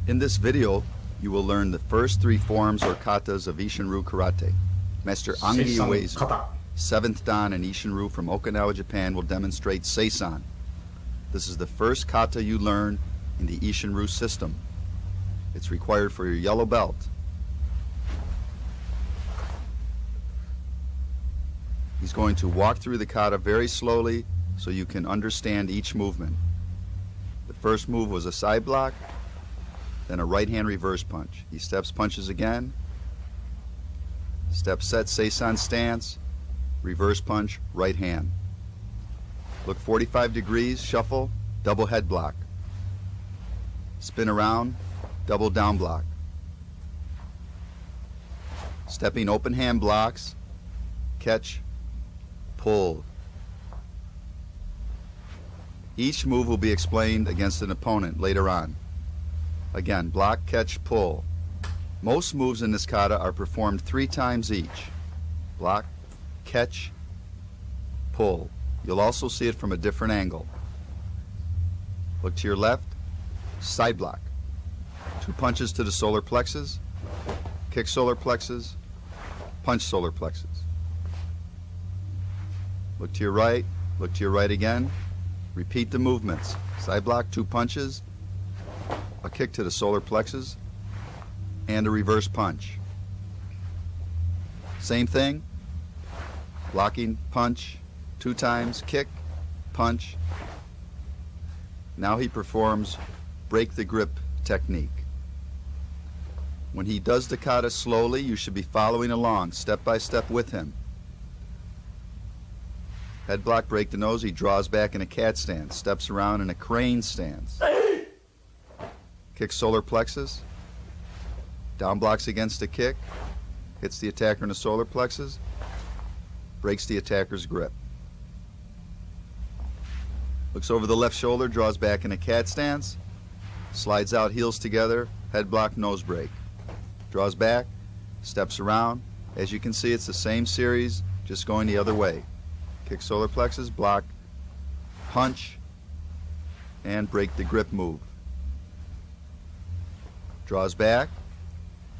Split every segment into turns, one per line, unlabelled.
In this video, you will learn the first three forms or katas of Isshin-Ryu Karate. Master Angi
Seisan
Uezu,
Kata.
7th Dan in Isshin-Ryu from Okinawa, Japan, will demonstrate Seisan. This is the first kata you learn in the Isshin-Ryu system. It's required for your yellow belt. He's going to walk through the kata very slowly so you can understand each movement. The first move was a side block, then a right hand reverse punch. He steps, punches again, step, set, Seisan stance, reverse punch, right hand. Look 45 degrees, shuffle, double head block. Spin around, double down block. Stepping open hand blocks, catch, pull. Each move will be explained against an opponent later on. Again, block, catch, pull. Most moves in this kata are performed 3 times each. Block, catch, pull. You'll also see it from a different angle. Look to your left, side block. 2 punches to the solar plexus, kick solar plexus, punch solar plexus. Look to your right again. Repeat the movements. Side block, 2 punches, a kick to the solar plexus, and a reverse punch. Same thing, blocking, punch, 2 times, kick, punch. Now he performs break the grip technique. When he does the kata slowly, you should be following along, step by step with him. Head block, break the nose, he draws back in a cat stance, steps around in a crane stance. Kicks solar plexus, down blocks against a kick, hits the attacker in the solar plexus, breaks the attacker's grip. Looks over the left shoulder, draws back in a cat stance, slides out, heels together, head block, nose break. Draws back, steps around. As you can see, it's the same series, just going the other way. Kick solar plexus, block, punch, and break the grip move. Draws back,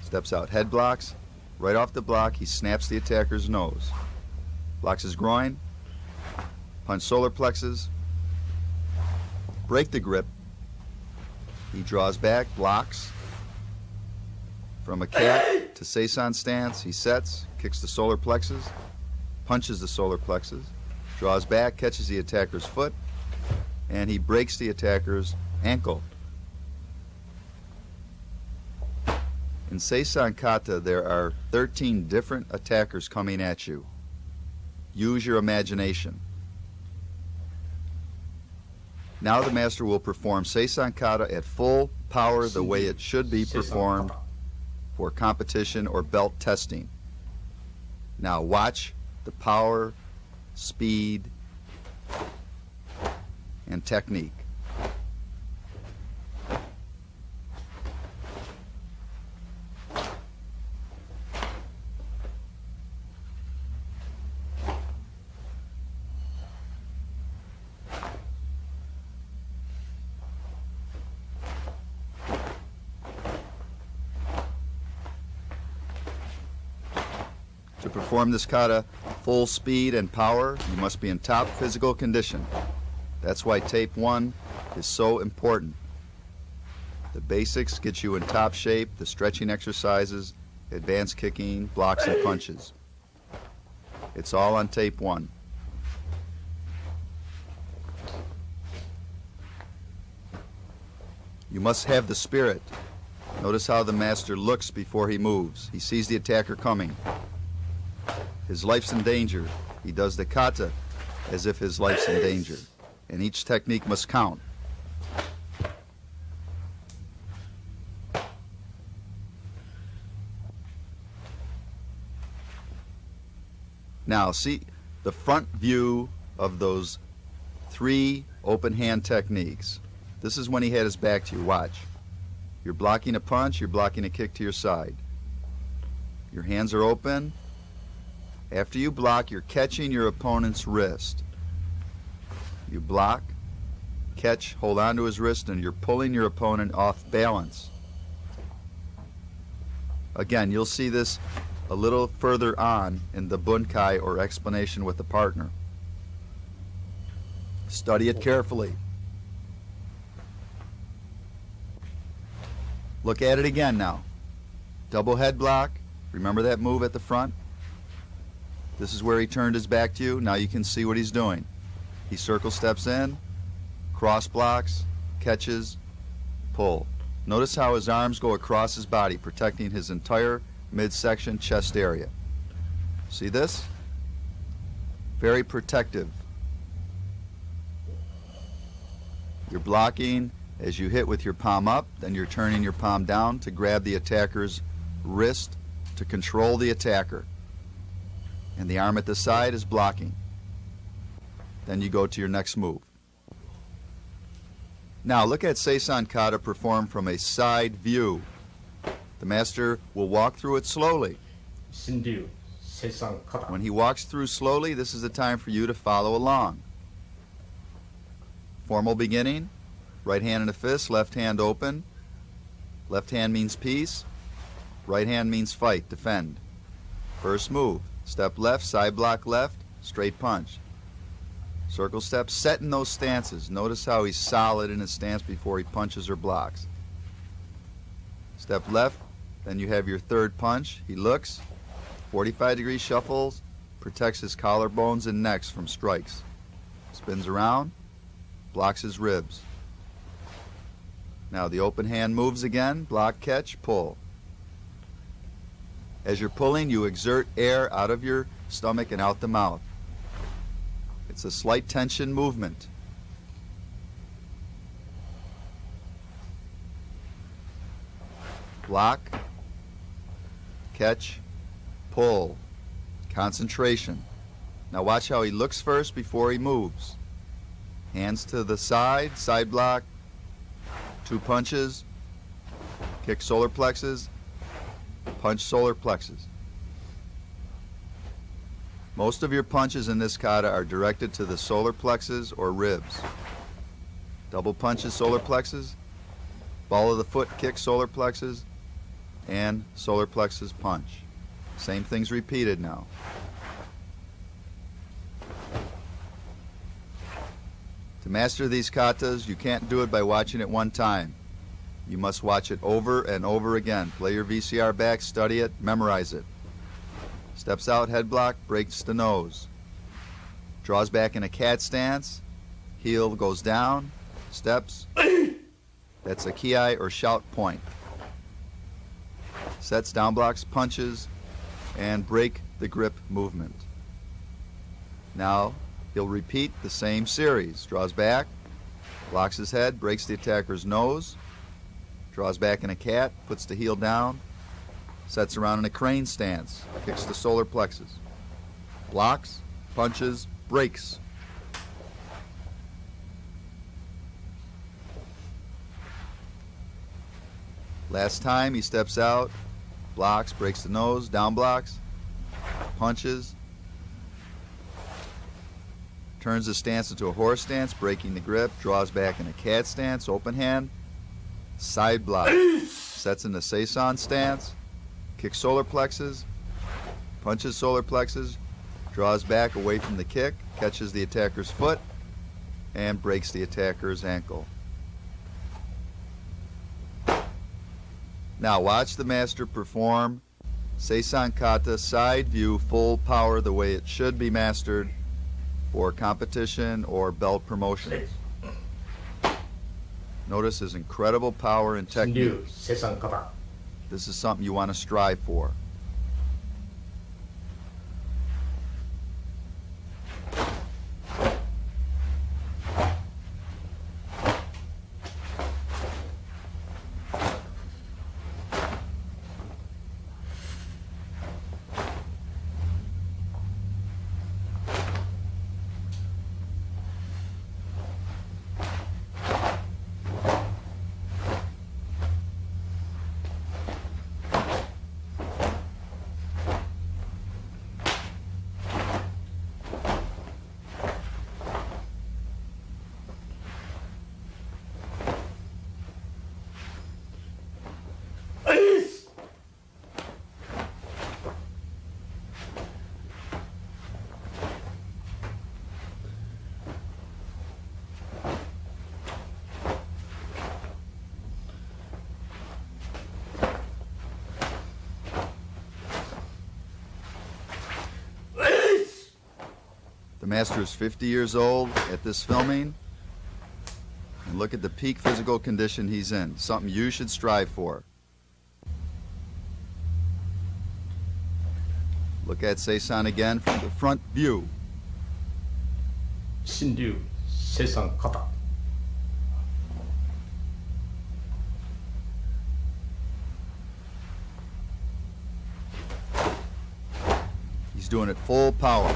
steps out, head blocks. Right off the block, he snaps the attacker's nose. Blocks his groin, punch solar plexus, break the grip. He draws back, blocks. From a cat to Seisan stance, he sets, kicks the solar plexus, punches the solar plexus, draws back, catches the attacker's foot, and he breaks the attacker's ankle. In Seisan Kata, there are 13 different attackers coming at you. Use your imagination. Now the master will perform Seisan Kata at full power the way it should be performed for competition or belt testing. Now watch the power, speed, and technique. To perform this kata full speed and power, you must be in top physical condition. That's why tape 1 is so important. The basics get you in top shape, the stretching exercises, advanced kicking, blocks, and punches. It's all on tape 1. You must have the spirit. Notice how the master looks before he moves. He sees the attacker coming. His life's in danger. He does the kata as if his life's in danger. And each technique must count. Now see the front view of those 3 open hand techniques. This is when he had his back to you. Watch. You're blocking a punch, you're blocking a kick to your side. Your hands are open. After you block, you're catching your opponent's wrist. You block, catch, hold on to his wrist, and you're pulling your opponent off balance. Again, you'll see this a little further on in the bunkai, or explanation with the partner. Study it carefully. Look at it again now. Double head block. Remember that move at the front? This is where he turned his back to you. Now you can see what he's doing. He circle steps in, cross blocks, catches, pull. Notice how his arms go across his body, protecting his entire midsection chest area. See this? Very protective. You're blocking as you hit with your palm up, then you're turning your palm down to grab the attacker's wrist to control the attacker. And the arm at the side is blocking. Then you go to your next move. Now look at Seisan Kata perform from a side view. The master will walk through it slowly.
Isshin-Ryu Seisan Kata.
When he walks through slowly, this is the time for you to follow along. Formal beginning, right hand in a fist, left hand open. Left hand means peace, right hand means fight, defend. First move, step left, side block left, straight punch. Circle step, set in those stances. Notice how he's solid in his stance before he punches or blocks. Step left, then you have your third punch. He looks, 45-degree shuffles, protects his collarbones and necks from strikes. Spins around, blocks his ribs. Now the open hand moves again, block, catch, pull. As you're pulling, you exert air out of your stomach and out the mouth. It's a slight tension movement. Block, catch, pull, concentration. Now watch how he looks first before he moves. Hands to the side, side block, two punches, kick solar plexus, punch solar plexus. Most of your punches in this kata are directed to the solar plexus or ribs. Double punches, solar plexus, ball of the foot, kick, solar plexus, and solar plexus punch. Same thing's repeated now. To master these katas, you can't do it by watching it one time. You must watch it over and over again. Play your VCR back, study it, memorize it. Steps out, head block, breaks the nose. Draws back in a cat stance, heel goes down, steps. That's a kiai or shout point. Sets, down blocks, punches, and break the grip movement. Now he'll repeat the same series. Draws back, locks his head, breaks the attacker's nose, draws back in a cat, puts the heel down, sets around in a crane stance, kicks the solar plexus, blocks, punches, breaks. Last time he steps out, blocks, breaks the nose, down blocks, punches, turns the stance into a horse stance, breaking the grip, draws back in a cat stance, open hand, side block, sets in the Seisan stance, kicks solar plexus, punches solar plexus, draws back away from the kick, catches the attacker's foot, and breaks the attacker's ankle. Now watch the master perform Seisan Kata side view full power the way it should be mastered for competition or belt promotions. Notice his incredible power and technique.
Isshin-Ryu Seisan Kata.
This is something you want to strive for. The master is 50 years old at this filming. And look at the peak physical condition he's in, something you should strive for. Look at Seisan again from the front view.
Isshin-Ryu Seisan Kata.
He's doing it full power.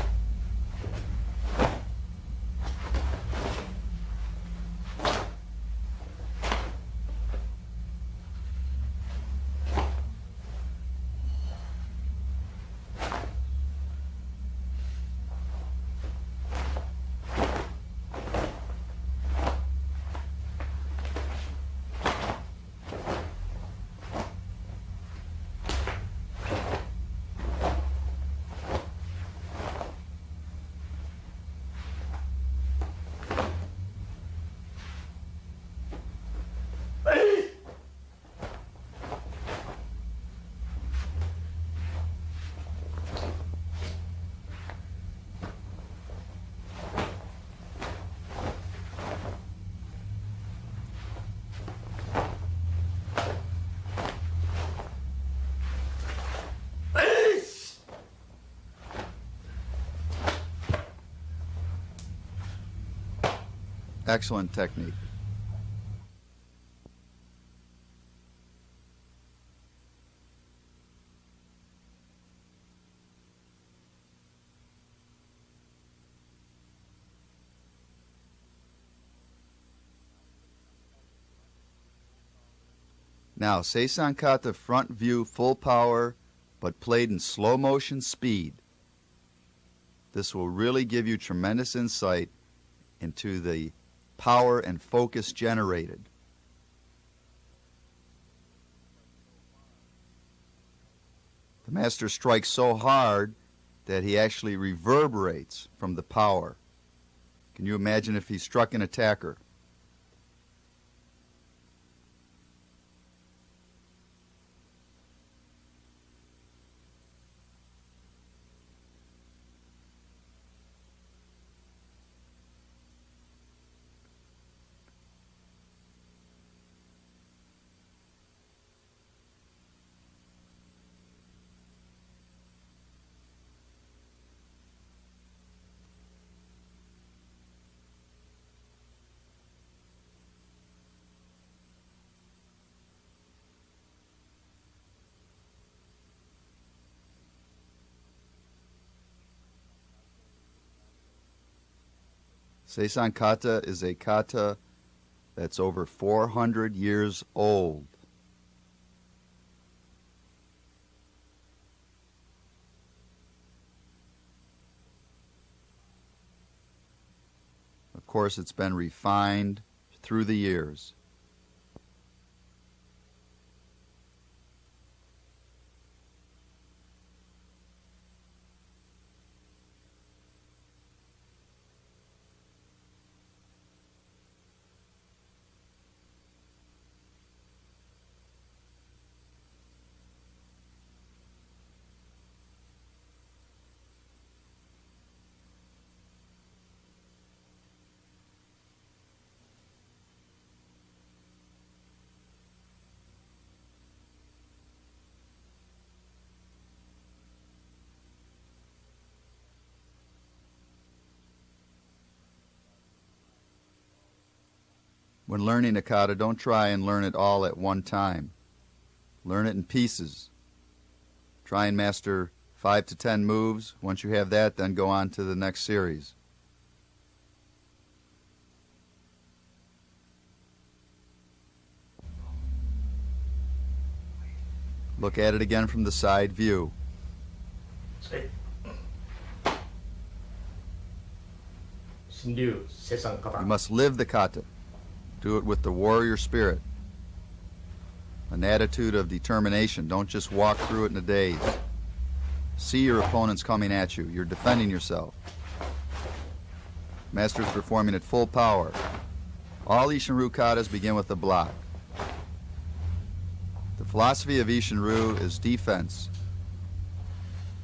Excellent technique. Now, Seisan Kata front view full power, but played in slow motion speed. This will really give you tremendous insight into the power and focus generated. The master strikes so hard that he actually reverberates from the power. Can you imagine if he struck an attacker? Seisan Kata is a kata that's over 400 years old. Of course, it's been refined through the years. When learning a kata, don't try and learn it all at one time. Learn it in pieces. Try and master 5 to 10 moves. Once you have that, then go on to the next series. Look at it again from the side view.
Isshin-Ryu Seisan Kata.
You must live the kata. Do it with the warrior spirit. An attitude of determination. Don't just walk through it in a daze. See your opponents coming at you. You're defending yourself. Master's performing at full power. All Isshin-Ryu katas begin with a block. The philosophy of Isshin-Ryu is defense.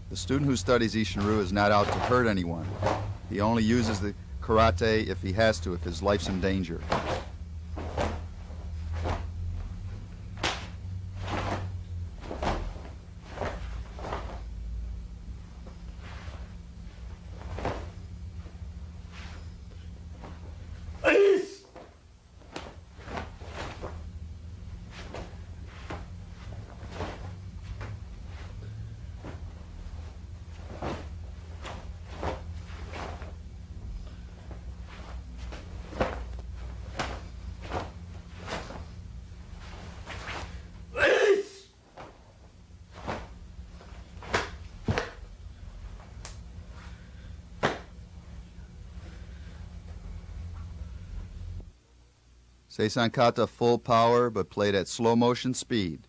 The student who studies Isshin-Ryu is not out to hurt anyone. He only uses the karate if he has to, if his life's in danger. Seisan Kata full power, but played at slow motion speed.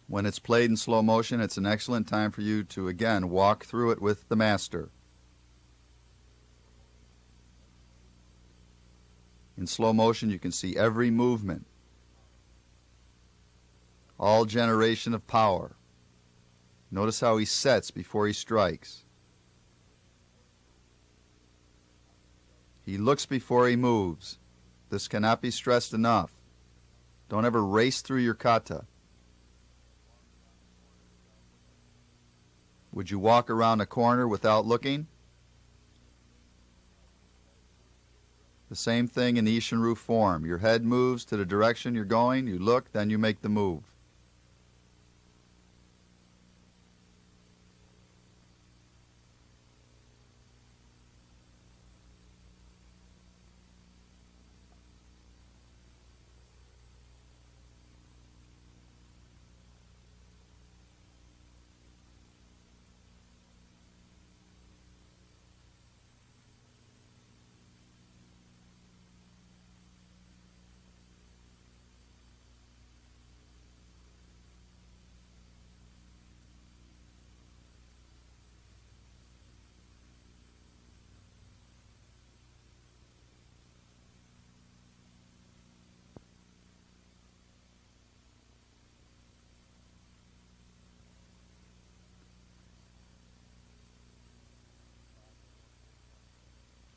When it's played in slow motion, it's an excellent time for you to, again, walk through it with the master. In slow motion, you can see every movement, all generation of power. Notice how he sets before he strikes. He looks before he moves. This cannot be stressed enough. Don't ever race through your kata. Would you walk around a corner without looking? The same thing in the Isshin-Ryu form. Your head moves to the direction you're going, you look, then you make the move.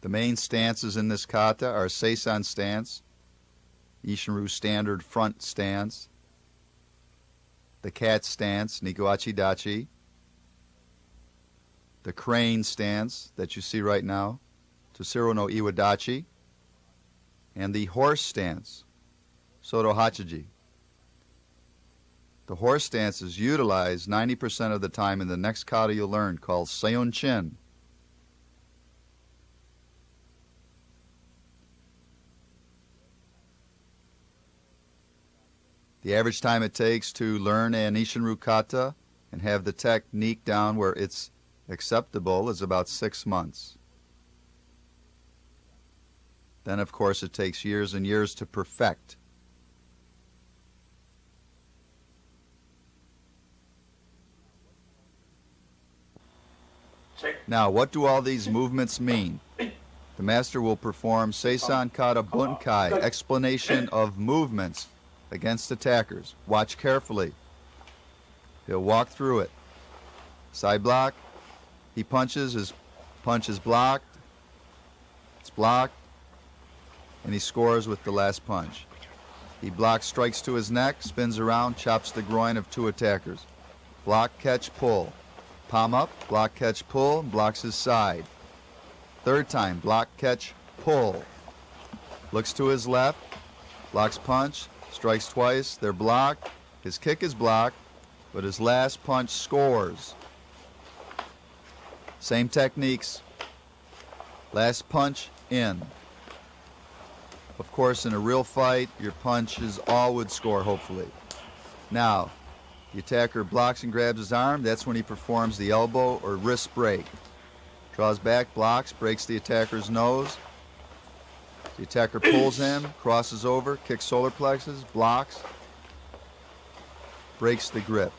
The main stances in this kata are Seisan stance, Isshin-Ryu standard front stance, the cat stance, Nikuachi Dachi, the crane stance that you see right now, Toshiro no Iwadachi, and the horse stance, Soto Hachiji. The horse stance is utilized 90% of the time in the next kata you'll learn, called Seon Chin. The average time it takes to learn an Isshin-Ryu kata and have the technique down where it's acceptable is about 6 months. Then, of course, it takes years and years to perfect. Now, what do all these movements mean? The master will perform Seisan Kata Bunkai, explanation of movements against attackers. Watch carefully. He'll walk through it. Side block. He punches. His punch is blocked. It's blocked. And he scores with the last punch. He blocks, strikes to his neck, spins around, chops the groin of 2 attackers. Block, catch, pull. Palm up, block, catch, pull, blocks his side. 3rd time, block, catch, pull. Looks to his left, blocks punch, strikes twice, they're blocked. His kick is blocked, but his last punch scores. Same techniques. Last punch in. Of course, in a real fight, your punches all would score, hopefully. Now, the attacker blocks and grabs his arm. That's when he performs the elbow or wrist break. Draws back, blocks, breaks the attacker's nose. The attacker pulls him, crosses over, kicks solar plexus, blocks, breaks the grip.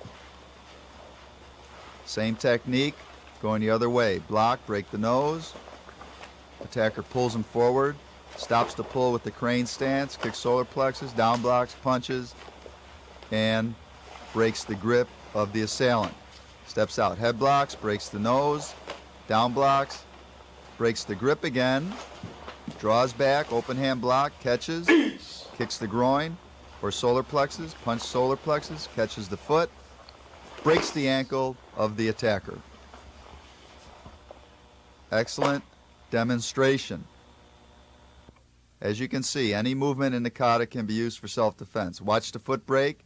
Same technique, going the other way. Block, break the nose. Attacker pulls him forward, stops the pull with the crane stance, kicks solar plexus, down blocks, punches, and breaks the grip of the assailant. Steps out, head blocks, breaks the nose, down blocks, breaks the grip again, draws back, open hand block, catches, kicks the groin or solar plexus, punch solar plexus, catches the foot, breaks the ankle of the attacker. Excellent demonstration. As you can see, any movement in the kata can be used for self-defense. Watch the foot break.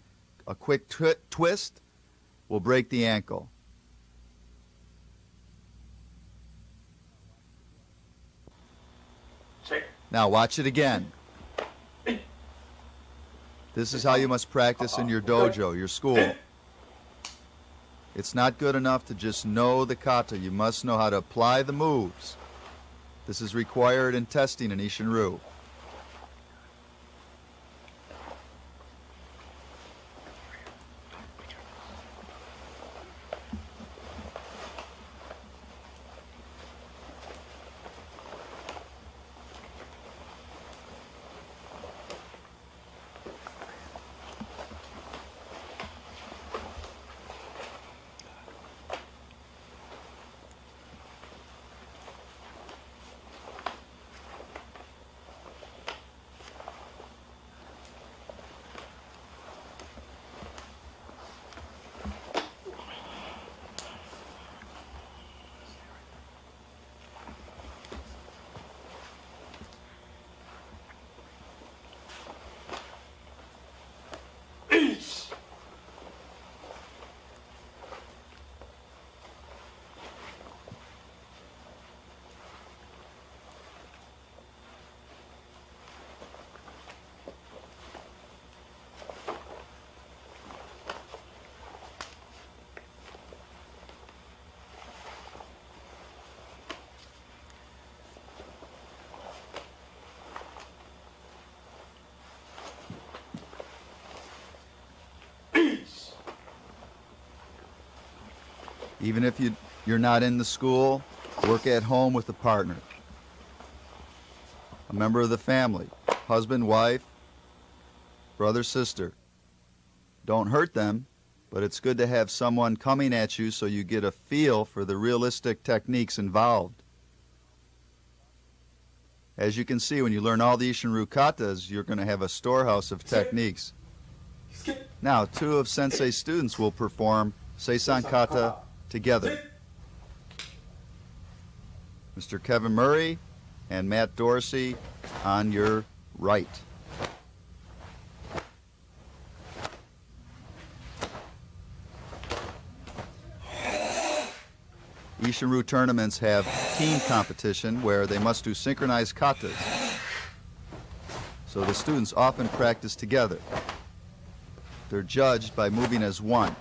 A quick twist will break the ankle. Now watch it again. This is how you must practice in your dojo, your school. It's not good enough to just know the kata. You must know how to apply the moves. This is required in testing in Isshin-Ryu. Even if you're not in the school, work at home with a partner, a member of the family, husband, wife, brother, sister. Don't hurt them, but it's good to have someone coming at you so you get a feel for the realistic techniques involved. As you can see, when you learn all the Isshin-Ryu katas, you're going to have a storehouse of techniques. Now, two of Sensei's students will perform Seisan kata together. Mr. Kevin Murray and Matt Dorsey on your right. Isshin-Ryu tournaments have team competition where they must do synchronized katas. So the students often practice together. They're judged by moving as one.